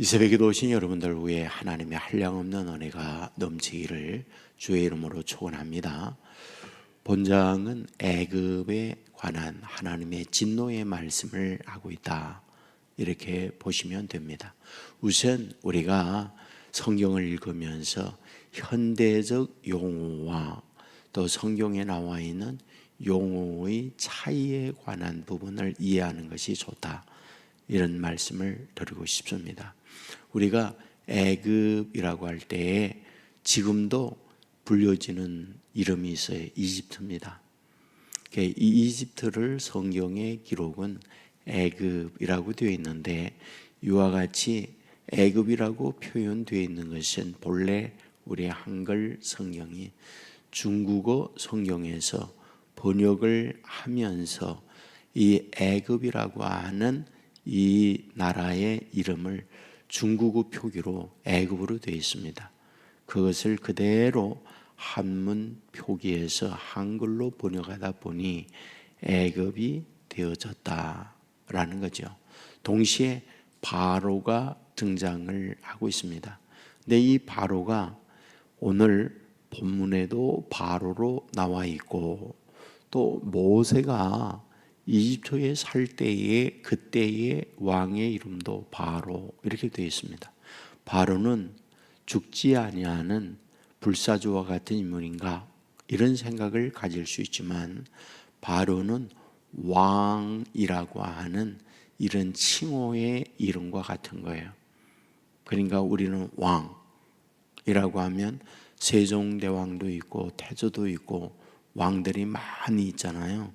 이 새벽에도 오신 여러분들 위해 하나님의 한량없는 은혜가 넘치기를 주의 이름으로 축원합니다. 본장은 애굽에 관한 하나님의 진노의 말씀을 하고 있다, 이렇게 보시면 됩니다. 우선 우리가 성경을 읽으면서 현대적 용어와 또 성경에 나와 있는 용어의 차이에 관한 부분을 이해하는 것이 좋다, 이런 말씀을 드리고 싶습니다. 우리가 애굽이라고 할 때에 지금도 불려지는 이름이 있어요. 이집트입니다. 이 이집트를 성경의 기록은 애굽이라고 되어 있는데, 이와 같이 애굽이라고 표현되어 있는 것은 본래 우리 한글 성경이 중국어 성경에서 번역을 하면서 이 애굽이라고 하는 이 나라의 이름을 중국어 표기로 애굽으로 되어 있습니다. 그것을 그대로 한문 표기해서 한글로 번역하다 보니 애굽이 되어졌다라는 거죠. 동시에 바로가 등장을 하고 있습니다. 근데 이 바로가 오늘 본문에도 바로로 나와 있고, 또 모세가 이집트에 살 때의 그때의 왕의 이름도 바로 이렇게 되어 있습니다. 바로는 죽지 아니하는 불사조와 같은 인물인가, 이런 생각을 가질 수 있지만, 바로는 왕이라고 하는 이런 칭호의 이름과 같은 거예요. 그러니까 우리는 왕이라고 하면 세종대왕도 있고 태조도 있고 왕들이 많이 있잖아요.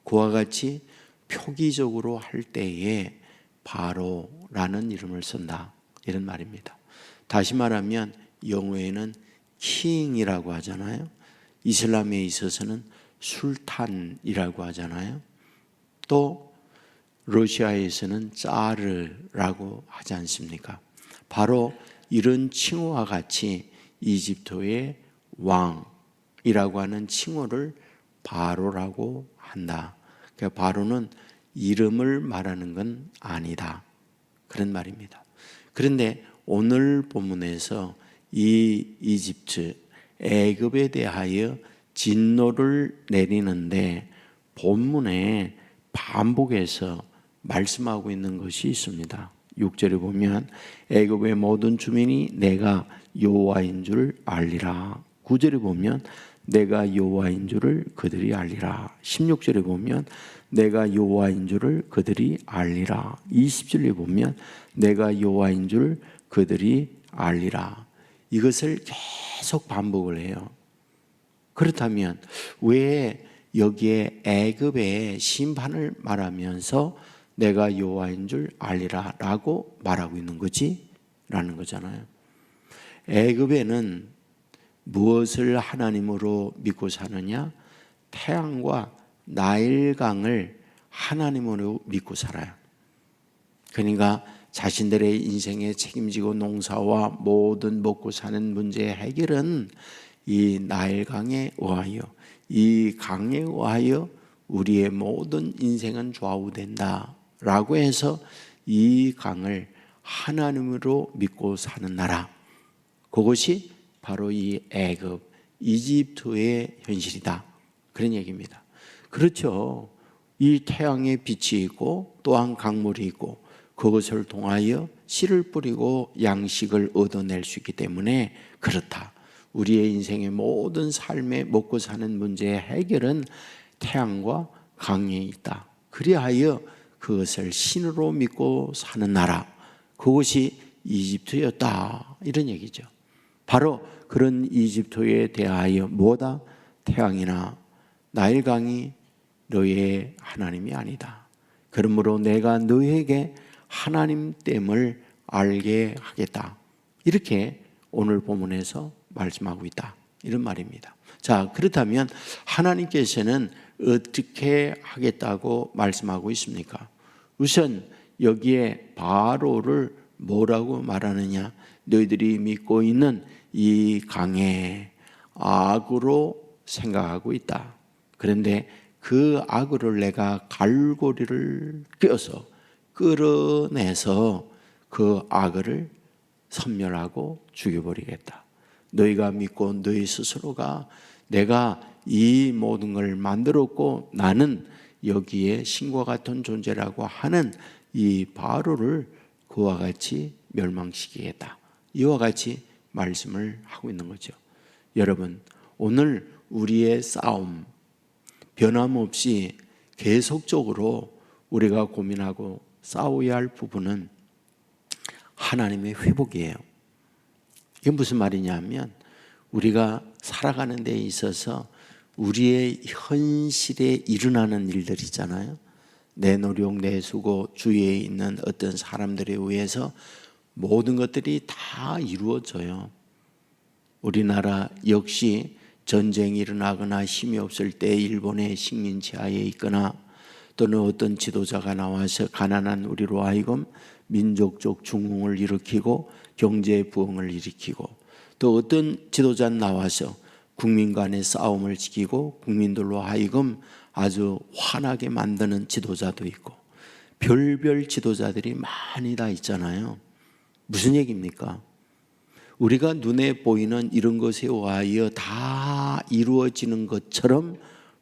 그와 같이 표기적으로 할 때에 바로라는 이름을 쓴다, 이런 말입니다. 다시 말하면 영어에는 킹이라고 하잖아요. 이슬람에 있어서는 술탄이라고 하잖아요. 또 러시아에서는 짜르라고 하지 않습니까? 바로 이런 칭호와 같이 이집트의 왕이라고 하는 칭호를 바로라고 한다. 그러니까 바로는 이름을 말하는 건 아니다, 그런 말입니다. 그런데 오늘 본문에서 이 이집트, 애굽에 대하여 진노를 내리는데 본문에 반복해서 말씀하고 있는 것이 있습니다. 6절에 보면 애굽의 모든 주민이 내가 여호와인 줄 알리라. 9절에 보면 내가 여호와인 줄을 그들이 알리라. 16절에 보면 내가 여호와인 줄을 그들이 알리라. 20절에 보면 내가 여호와인 줄 그들이 알리라. 이것을 계속 반복을 해요. 그렇다면 왜 여기에 애굽의 심판을 말하면서 내가 여호와인 줄 알리라 라고 말하고 있는 거지? 라는 거잖아요. 애굽에는 무엇을 하나님으로 믿고 사느냐? 태양과 나일강을 하나님으로 믿고 살아요. 그러니까 자신들의 인생에 책임지고 농사와 모든 먹고 사는 문제의 해결은 이 나일강에 의하여, 이 강에 의하여 우리의 모든 인생은 좌우된다 라고 해서 이 강을 하나님으로 믿고 사는 나라, 그것이 바로 이 애굽, 이집트의 현실이다, 그런 얘기입니다. 그렇죠. 이 태양에 빛이 있고 또한 강물이 있고 그것을 통하여 씨를 뿌리고 양식을 얻어낼 수 있기 때문에 그렇다. 우리의 인생의 모든 삶에 먹고 사는 문제의 해결은 태양과 강에 있다. 그리하여 그것을 신으로 믿고 사는 나라, 그것이 이집트였다, 이런 얘기죠. 바로 그런 이집트에 대하여 뭐다? 태양이나 나일강이 너의 하나님이 아니다. 그러므로 내가 너에게 하나님됨을 알게 하겠다, 이렇게 오늘 본문에서 말씀하고 있다, 이런 말입니다. 자, 그렇다면 하나님께서는 어떻게 하겠다고 말씀하고 있습니까? 우선 여기에 바로를 뭐라고 말하느냐? 너희들이 믿고 있는 이 강의 악으로 생각하고 있다. 그런데 그 악을 내가 갈고리를 껴서 끌어내서 그 악을 섬멸하고 죽여버리겠다. 너희가 믿고 너희 스스로가 내가 이 모든 걸 만들었고 나는 여기에 신과 같은 존재라고 하는 이 바로를 그와 같이 멸망시키겠다. 이와 같이 말씀을 하고 있는 거죠. 여러분, 오늘 우리의 싸움 변함없이 계속적으로 우리가 고민하고 싸워야 할 부분은 하나님의 회복이에요. 이게 무슨 말이냐면 우리가 살아가는 데 있어서 우리의 현실에 일어나는 일들 있잖아요. 내 노력, 내 수고, 주위에 있는 어떤 사람들에 의해서 모든 것들이 다 이루어져요. 우리나라 역시 전쟁이 일어나거나 힘이 없을 때 일본의 식민 지하에 있거나 또는 어떤 지도자가 나와서 가난한 우리로 하여금 민족적 중흥을 일으키고 경제 부흥을 일으키고 또 어떤 지도자는 나와서 국민 간의 싸움을 지키고 국민들로 하여금 아주 화나게 만드는 지도자도 있고 별별 지도자들이 많이 다 있잖아요. 무슨 얘기입니까? 우리가 눈에 보이는 이런 것에 의하여 다 이루어지는 것처럼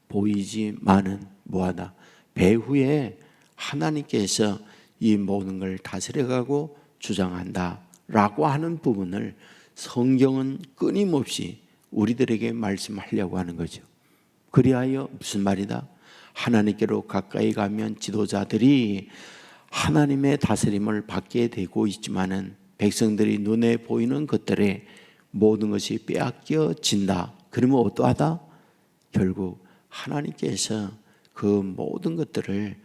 보이지만은 뭐하다? 배후에 하나님께서 이 모든 걸 다스려가고 주장한다 라고 하는 부분을 성경은 끊임없이 우리들에게 말씀하려고 하는 거죠. 그리하여 무슨 말이다? 하나님께로 가까이 가면 지도자들이 하나님의 다스림을 받게 되고 있지만은 백성들이 눈에 보이는 것들에 모든 것이 빼앗겨진다. 그러면 어떠하다? 결국 하나님께서 그 모든 것들을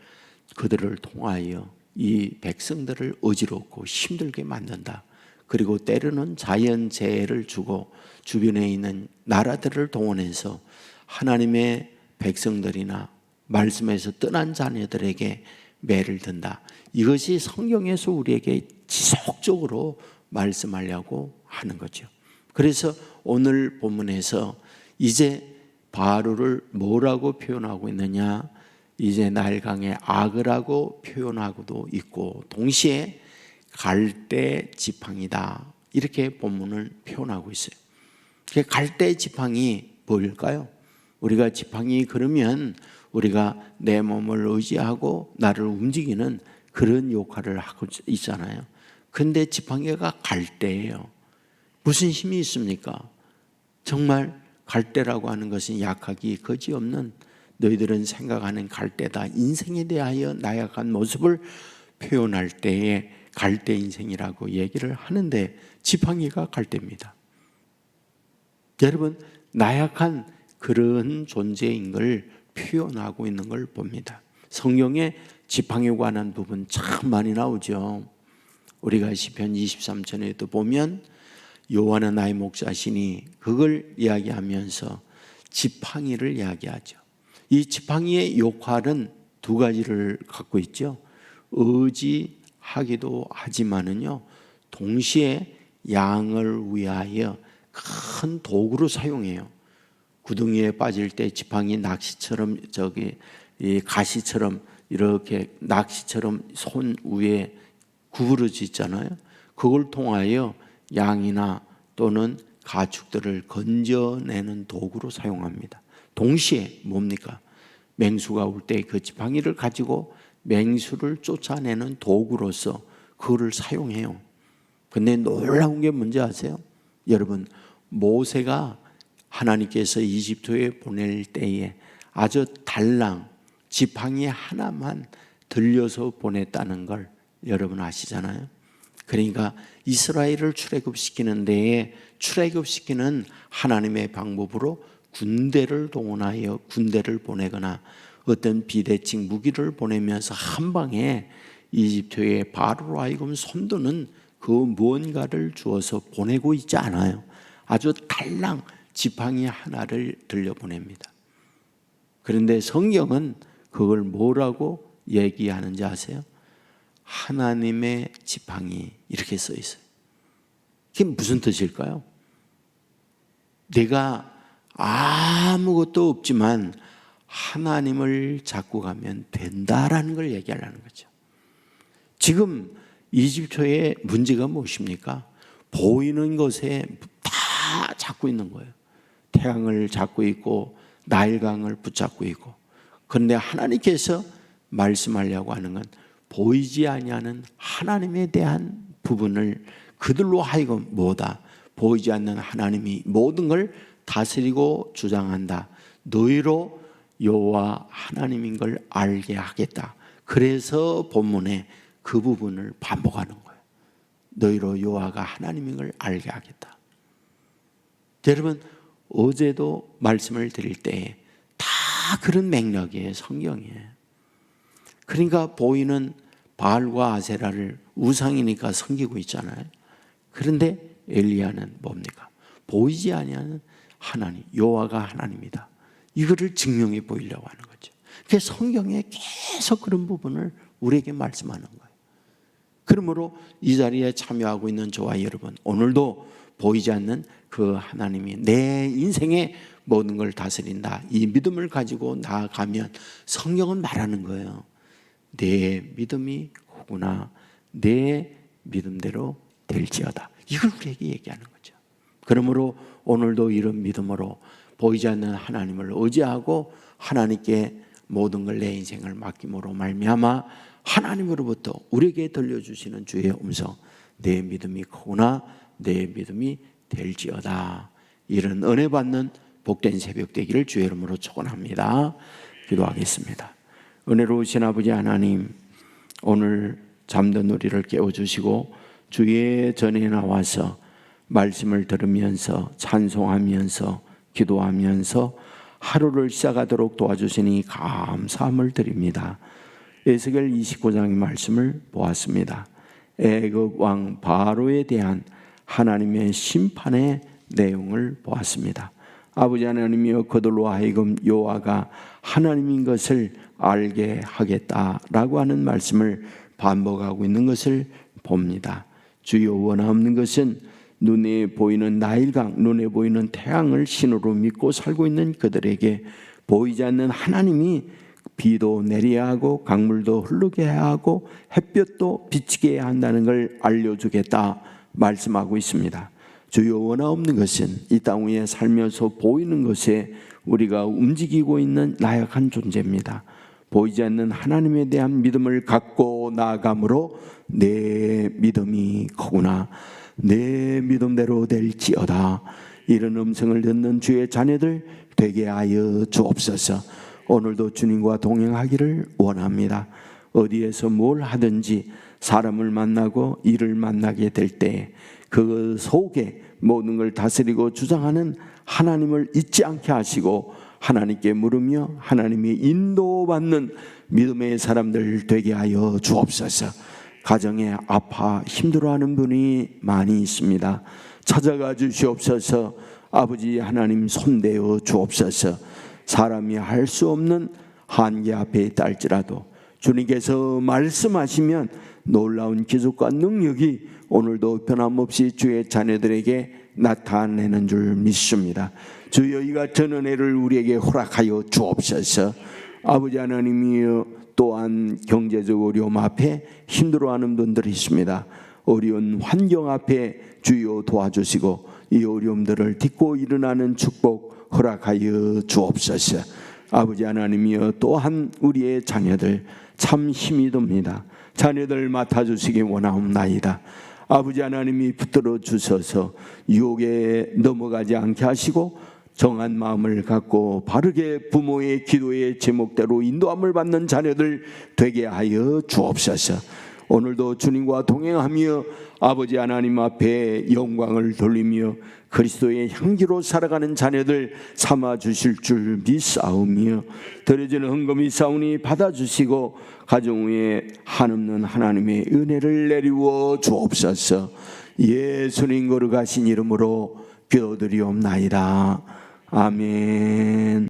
그들을 통하여 이 백성들을 어지럽고 힘들게 만든다. 그리고 때로는 자연재해를 주고 주변에 있는 나라들을 동원해서 하나님의 백성들이나 말씀에서 떠난 자녀들에게 매를 든다. 이것이 성경에서 우리에게 지속적으로 말씀하려고 하는 거죠. 그래서 오늘 본문에서 이제 바로를 뭐라고 표현하고 있느냐? 이제 날강의 악을하고 표현하고도 있고 동시에 갈대 지팡이다 이렇게 본문을 표현하고 있어요. 갈대 지팡이 뭘까요? 우리가 지팡이 그러면 우리가 내 몸을 의지하고 나를 움직이는 그런 역할을 하고 있잖아요. 근데 지팡이가 갈대예요. 무슨 힘이 있습니까? 정말 갈대라고 하는 것은 약하기 거지없는 너희들은 생각하는 갈대다. 인생에 대하여 나약한 모습을 표현할 때에 갈대 인생이라고 얘기를 하는데 지팡이가 갈대입니다. 여러분, 나약한 그런 존재인 걸 표현하고 있는 걸 봅니다. 성경에 지팡이에 관한 부분 참 많이 나오죠. 우리가 시편 23편에도 보면 여호와는 나의 목자시니 그걸 이야기하면서 지팡이를 이야기하죠. 이 지팡이의 역할은 두 가지를 갖고 있죠. 의지하기도 하지만은요, 동시에 양을 위하여 큰 도구로 사용해요. 구덩이에 빠질 때 지팡이 낚시처럼 이 가시처럼 이렇게 낚시처럼 손 위에 구부러져 있잖아요. 그걸 통하여 양이나 또는 가축들을 건져내는 도구로 사용합니다. 동시에 뭡니까? 맹수가 올 때 그 지팡이를 가지고 맹수를 쫓아내는 도구로서 그거를 사용해요. 근데 놀라운 게 뭔지 아세요? 여러분, 모세가 하나님께서 이집트에 보낼 때에 아주 달랑 지팡이 하나만 들려서 보냈다는 걸 여러분 아시잖아요. 그러니까 이스라엘을 출애굽시키는 데에 출애굽시키는 하나님의 방법으로 군대를 동원하여 군대를 보내거나 어떤 비대칭 무기를 보내면서 한 방에 이집트의 바로로 하여금 손드는 그 무언가를 주어서 보내고 있지 않아요. 아주 달랑 지팡이 하나를 들려보냅니다. 그런데 성경은 그걸 뭐라고 얘기하는지 아세요? 하나님의 지팡이 이렇게 써 있어요. 그게 무슨 뜻일까요? 내가 아무것도 없지만 하나님을 잡고 가면 된다라는 걸 얘기하려는 거죠. 지금 이집트의 문제가 무엇입니까? 보이는 것에 다 잡고 있는 거예요. 태양을 잡고 있고 나일강을 붙잡고 있고. 그런데 하나님께서 말씀하려고 하는 건 보이지 아니하는 하나님에 대한 부분을 그들로 하여금 뭐다? 보이지 않는 하나님이 모든 걸 다스리고 주장한다. 너희로 여호와 하나님인 걸 알게 하겠다. 그래서 본문에 그 부분을 반복하는 거예요. 너희로 여호와가 하나님인 걸 알게 하겠다. 여러분, 어제도 말씀을 드릴 때 다 그런 맥락이에요. 성경이에요. 그러니까 보이는 바알과 아세라를 우상이니까 섬기고 있잖아요. 그런데 엘리야는 뭡니까? 보이지 아니하는 하나님, 여호와가 하나님이다. 이거를 증명해 보이려고 하는 거죠. 그래서 성경에 계속 그런 부분을 우리에게 말씀하는 거예요. 그러므로 이 자리에 참여하고 있는 저와 여러분, 오늘도 보이지 않는 그 하나님이 내 인생의 모든 걸 다스린다. 이 믿음을 가지고 나아가면 성경은 말하는 거예요. 내 믿음이 크구나. 내 믿음대로 될지어다. 이걸 우리에게 얘기하는 거죠. 그러므로 오늘도 이런 믿음으로 보이지 않는 하나님을 의지하고 하나님께 모든 걸 내 인생을 맡김으로 말미암아 하나님으로부터 우리에게 들려주시는 주의 음성, 내 믿음이 크구나, 내 믿음이 될지어다. 이런 은혜 받는 복된 새벽 되기를 주의 이름으로 축원합니다. 기도하겠습니다. 은혜로우신 아버지 하나님, 오늘 잠든 우리를 깨워주시고 주의 전에 나와서 말씀을 들으면서 찬송하면서 기도하면서 하루를 시작하도록 도와주시니 감사함을 드립니다. 에스겔 29장의 말씀을 보았습니다. 애굽 왕 바로에 대한 하나님의 심판의 내용을 보았습니다. 아버지 하나님이여, 그들로 하여금 여호와가 하나님인 것을 알게 하겠다라고 하는 말씀을 반복하고 있는 것을 봅니다. 주여, 원하옵는 것은 눈에 보이는 나일강, 눈에 보이는 태양을 신으로 믿고 살고 있는 그들에게 보이지 않는 하나님이 비도 내려야 하고 강물도 흐르게 해야 하고 햇볕도 비치게 해야 한다는 걸 알려주겠다 말씀하고 있습니다. 주여, 원하옵는 것은 이 땅 위에 살면서 보이는 것에 우리가 움직이고 있는 나약한 존재입니다. 보이지 않는 하나님에 대한 믿음을 갖고 나아감으로 내 믿음이 크구나, 내 믿음대로 될지어다. 이런 음성을 듣는 주의 자녀들 되게 하여 주옵소서. 오늘도 주님과 동행하기를 원합니다. 어디에서 뭘 하든지 사람을 만나고 일을 만나게 될 때 그 속에 모든 걸 다스리고 주장하는 하나님을 잊지 않게 하시고 하나님께 물으며 하나님의 인도받는 믿음의 사람들 되게 하여 주옵소서. 가정에 아파 힘들어하는 분이 많이 있습니다. 찾아가 주시옵소서. 아버지 하나님, 손대어 주옵소서. 사람이 할 수 없는 한계 앞에 있다 할지라도 주님께서 말씀하시면 놀라운 기적과 능력이 오늘도 변함없이 주의 자녀들에게 나타내는 줄 믿습니다. 주여, 이 같은 은혜를 우리에게 허락하여 주옵소서. 아버지 하나님이여, 또한 경제적 어려움 앞에 힘들어하는 분들이 있습니다. 어려운 환경 앞에 주여 도와주시고 이 어려움들을 딛고 일어나는 축복 허락하여 주옵소서. 아버지 하나님이여, 또한 우리의 자녀들 참 힘이 듭니다. 자녀들 맡아주시기 원하옵나이다. 아버지 하나님이 붙들어 주셔서 유혹에 넘어가지 않게 하시고 정한 마음을 갖고 바르게 부모의 기도의 제목대로 인도함을 받는 자녀들 되게 하여 주옵소서. 오늘도 주님과 동행하며 아버지 하나님 앞에 영광을 돌리며 그리스도의 향기로 살아가는 자녀들 삼아 주실 줄 믿사오며 드려지는 헌금이 사오니 받아주시고 가정 위에 한없는 하나님의 은혜를 내리워 주옵소서. 예수님 거룩하신 이름으로 기도드리옵나이다. 아멘.